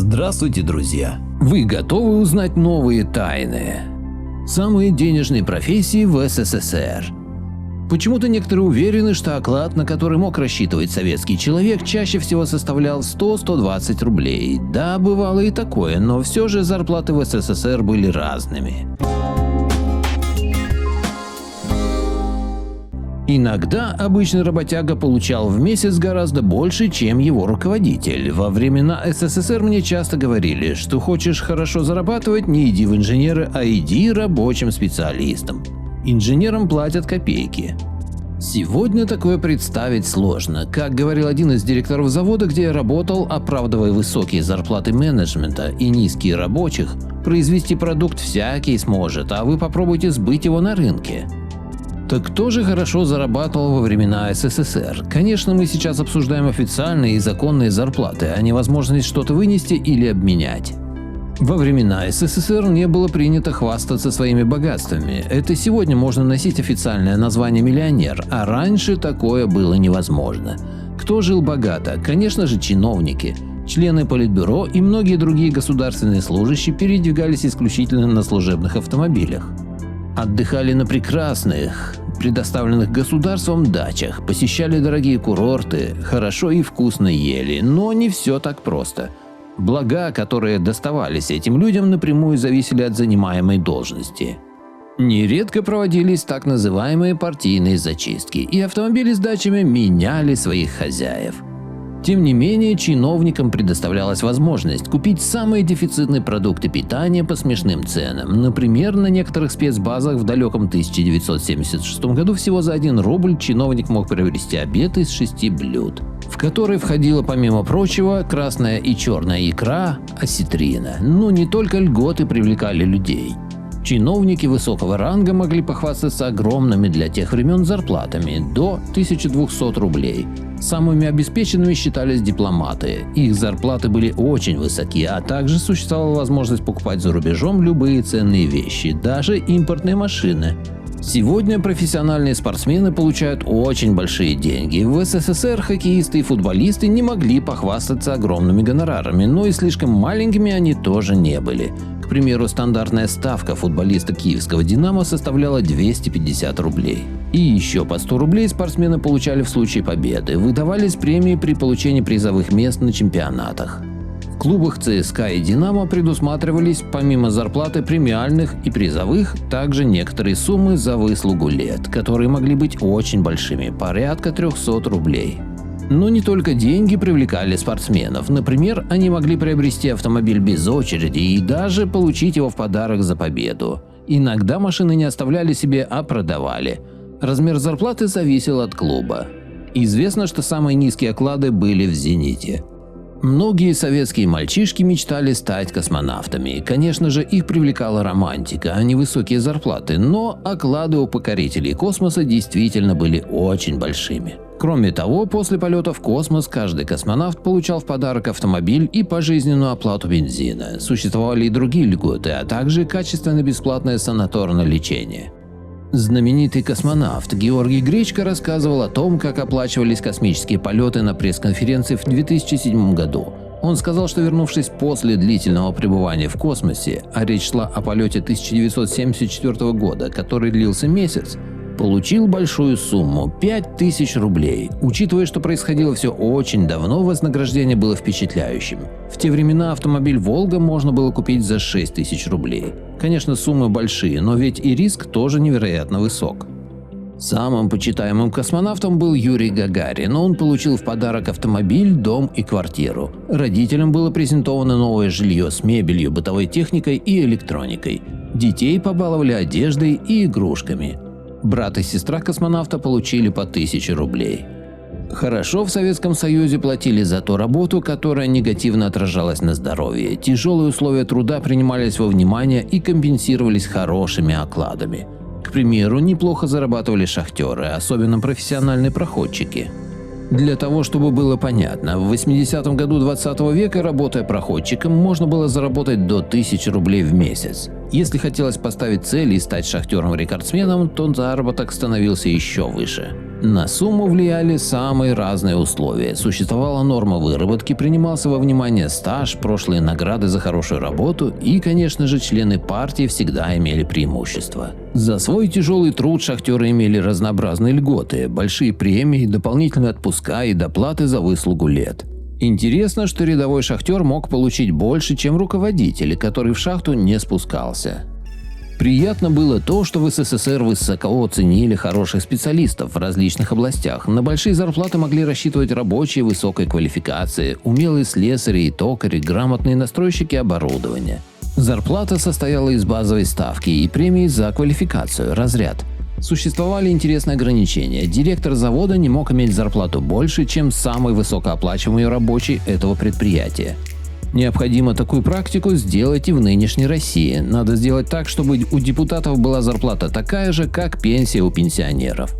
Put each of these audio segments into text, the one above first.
Здравствуйте, друзья! Вы готовы узнать новые тайны? Самые денежные профессии в СССР. Почему-то некоторые уверены, что оклад, на который мог рассчитывать советский человек, чаще всего составлял 100-120 рублей. Да, бывало и такое, но все же зарплаты в СССР были разными. Иногда обычный работяга получал в месяц гораздо больше, чем его руководитель. Во времена СССР мне часто говорили, что хочешь хорошо зарабатывать, не иди в инженеры, а иди рабочим специалистом. Инженерам платят копейки. Сегодня такое представить сложно. Как говорил один из директоров завода, где я работал, оправдывая высокие зарплаты менеджмента и низкие рабочих, произвести продукт всякий сможет, а вы попробуйте сбыть его на рынке. Так кто же хорошо зарабатывал во времена СССР? Конечно, мы сейчас обсуждаем официальные и законные зарплаты, а не возможность что-то вынести или обменять. Во времена СССР не было принято хвастаться своими богатствами. Это сегодня можно носить официальное название миллионер, а раньше такое было невозможно. Кто жил богато? Конечно же, чиновники. Члены политбюро и многие другие государственные служащие передвигались исключительно на служебных автомобилях. Отдыхали на прекрасных, предоставленных государством дачах, посещали дорогие курорты, хорошо и вкусно ели, но не все так просто. Блага, которые доставались этим людям, напрямую зависели от занимаемой должности. Нередко проводились так называемые партийные зачистки, и автомобили с дачами меняли своих хозяев. Тем не менее, чиновникам предоставлялась возможность купить самые дефицитные продукты питания по смешным ценам. Например, на некоторых спецбазах в далеком 1976 году всего за 1 рубль чиновник мог приобрести обед из 6 блюд, в который входила, помимо прочего, красная и черная икра, осетрина. Но не только льготы привлекали людей. Чиновники высокого ранга могли похвастаться огромными для тех времен зарплатами – до 1200 рублей. Самыми обеспеченными считались дипломаты. Их зарплаты были очень высоки, а также существовала возможность покупать за рубежом любые ценные вещи, даже импортные машины. Сегодня профессиональные спортсмены получают очень большие деньги. В СССР хоккеисты и футболисты не могли похвастаться огромными гонорарами, но и слишком маленькими они тоже не были. К примеру, стандартная ставка футболиста киевского «Динамо» составляла 250 рублей. И еще по 100 рублей спортсмены получали в случае победы. Выдавались премии при получении призовых мест на чемпионатах. В клубах ЦСКА и «Динамо» предусматривались, помимо зарплаты премиальных и призовых, также некоторые суммы за выслугу лет, которые могли быть очень большими – порядка 300 рублей. Но не только деньги привлекали спортсменов. Например, они могли приобрести автомобиль без очереди и даже получить его в подарок за победу. Иногда машины не оставляли себе, а продавали. Размер зарплаты зависел от клуба. Известно, что самые низкие оклады были в «Зените». Многие советские мальчишки мечтали стать космонавтами. Конечно же, их привлекала романтика, а не высокие зарплаты, но оклады у покорителей космоса действительно были очень большими. Кроме того, после полета в космос каждый космонавт получал в подарок автомобиль и пожизненную оплату бензина. Существовали и другие льготы, а также качественно бесплатное санаторное лечение. Знаменитый космонавт Георгий Гречко рассказывал о том, как оплачивались космические полеты на пресс-конференции в 2007 году. Он сказал, что, вернувшись после длительного пребывания в космосе, а речь шла о полете 1974 года, который длился месяц, получил большую сумму – 5000 рублей. Учитывая, что происходило все очень давно, вознаграждение было впечатляющим. В те времена автомобиль «Волга» можно было купить за 6000 рублей. Конечно, суммы большие, но ведь и риск тоже невероятно высок. Самым почитаемым космонавтом был Юрий Гагарин. Он получил в подарок автомобиль, дом и квартиру. Родителям было презентовано новое жилье с мебелью, бытовой техникой и электроникой. Детей побаловали одеждой и игрушками. Брат и сестра космонавта получили по 1000 рублей. Хорошо в Советском Союзе платили за ту работу, которая негативно отражалась на здоровье. Тяжелые условия труда принимались во внимание и компенсировались хорошими окладами. К примеру, неплохо зарабатывали шахтеры, особенно профессиональные проходчики. Для того, чтобы было понятно, в 80-м году 20 века, работая проходчиком, можно было заработать до 1000 рублей в месяц. Если хотелось поставить цель и стать шахтером-рекордсменом, то заработок становился еще выше. На сумму влияли самые разные условия. Существовала норма выработки, принимался во внимание стаж, прошлые награды за хорошую работу и, конечно же, члены партии всегда имели преимущество. За свой тяжелый труд шахтеры имели разнообразные льготы, большие премии, дополнительные отпуска и доплаты за выслугу лет. Интересно, что рядовой шахтер мог получить больше, чем руководитель, который в шахту не спускался. Приятно было то, что в СССР высоко ценили хороших специалистов в различных областях. На большие зарплаты могли рассчитывать рабочие высокой квалификации, умелые слесари и токари, грамотные настройщики оборудования. Зарплата состояла из базовой ставки и премии за квалификацию, разряд. Существовали интересные ограничения. Директор завода не мог иметь зарплату больше, чем самый высокооплачиваемый рабочий этого предприятия. Необходимо такую практику сделать и в нынешней России. Надо сделать так, чтобы у депутатов была зарплата такая же, как пенсия у пенсионеров.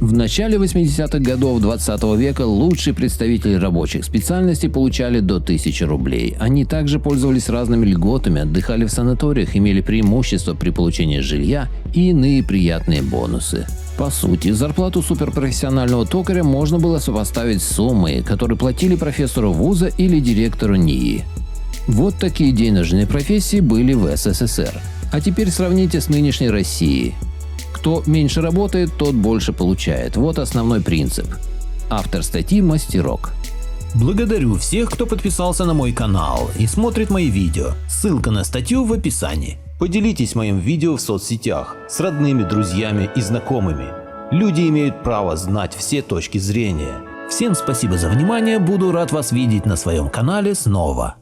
В начале 80-х годов 20 века лучшие представители рабочих специальностей получали до 1000 рублей. Они также пользовались разными льготами, отдыхали в санаториях, имели преимущества при получении жилья и иные приятные бонусы. По сути, зарплату суперпрофессионального токаря можно было сопоставить с суммой, которую платили профессору вуза или директору НИИ. Вот такие денежные профессии были в СССР. А теперь сравните с нынешней Россией. Кто меньше работает, тот больше получает. Вот основной принцип. Автор статьи Мастерок. Благодарю всех, кто подписался на мой канал и смотрит мои видео. Ссылка на статью в описании. Поделитесь моим видео в соцсетях с родными, друзьями и знакомыми. Люди имеют право знать все точки зрения. Всем спасибо за внимание, буду рад вас видеть на своем канале снова.